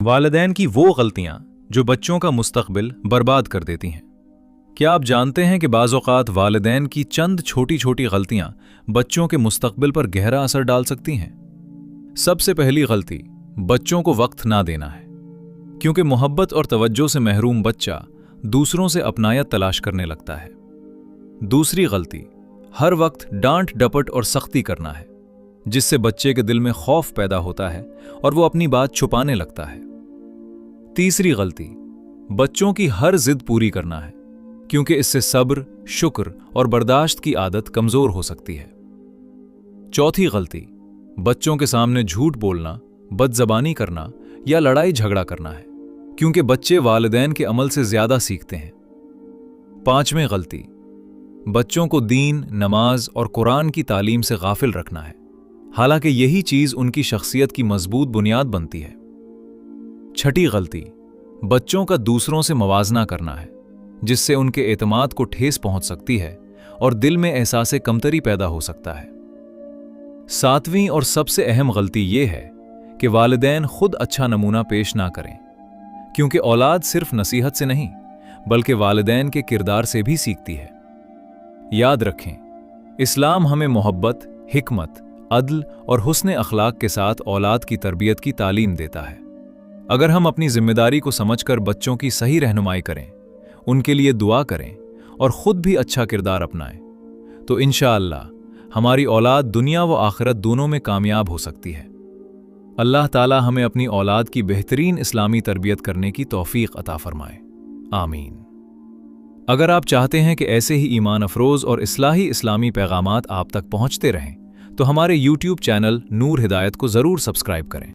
والدین کی وہ غلطیاں جو بچوں کا مستقبل برباد کر دیتی ہیں۔ کیا آپ جانتے ہیں کہ بعض اوقات والدین کی چند چھوٹی چھوٹی غلطیاں بچوں کے مستقبل پر گہرا اثر ڈال سکتی ہیں؟ سب سے پہلی غلطی بچوں کو وقت نہ دینا ہے، کیونکہ محبت اور توجہ سے محروم بچہ دوسروں سے اپنائیت تلاش کرنے لگتا ہے۔ دوسری غلطی ہر وقت ڈانٹ ڈپٹ اور سختی کرنا ہے، جس سے بچے کے دل میں خوف پیدا ہوتا ہے اور وہ اپنی بات چھپانے لگتا ہے۔ تیسری غلطی بچوں کی ہر ضد پوری کرنا ہے، کیونکہ اس سے صبر، شکر اور برداشت کی عادت کمزور ہو سکتی ہے۔ چوتھی غلطی بچوں کے سامنے جھوٹ بولنا، بد زبانی کرنا یا لڑائی جھگڑا کرنا ہے، کیونکہ بچے والدین کے عمل سے زیادہ سیکھتے ہیں۔ پانچویں غلطی بچوں کو دین، نماز اور قرآن کی تعلیم سے غافل رکھنا ہے، حالانکہ یہی چیز ان کی شخصیت کی مضبوط بنیاد بنتی ہے۔ چھٹی غلطی بچوں کا دوسروں سے موازنہ کرنا ہے، جس سے ان کے اعتماد کو ٹھیس پہنچ سکتی ہے اور دل میں احساس کمتری پیدا ہو سکتا ہے۔ ساتویں اور سب سے اہم غلطی یہ ہے کہ والدین خود اچھا نمونہ پیش نہ کریں، کیونکہ اولاد صرف نصیحت سے نہیں بلکہ والدین کے کردار سے بھی سیکھتی ہے۔ یاد رکھیں، اسلام ہمیں محبت، حکمت، عدل اور حسن اخلاق کے ساتھ اولاد کی تربیت کی تعلیم دیتا ہے۔ اگر ہم اپنی ذمہ داری کو سمجھ کر بچوں کی صحیح رہنمائی کریں، ان کے لیے دعا کریں اور خود بھی اچھا کردار اپنائیں، تو انشاءاللہ ہماری اولاد دنیا و آخرت دونوں میں کامیاب ہو سکتی ہے۔ اللہ تعالی ہمیں اپنی اولاد کی بہترین اسلامی تربیت کرنے کی توفیق عطا فرمائے، آمین۔ اگر آپ چاہتے ہیں کہ ایسے ہی ایمان افروز اور اصلاحی اسلامی پیغامات آپ تک پہنچتے رہیں تو ہمارے YouTube چینل نور ہدایت کو ضرور سبسکرائب کریں۔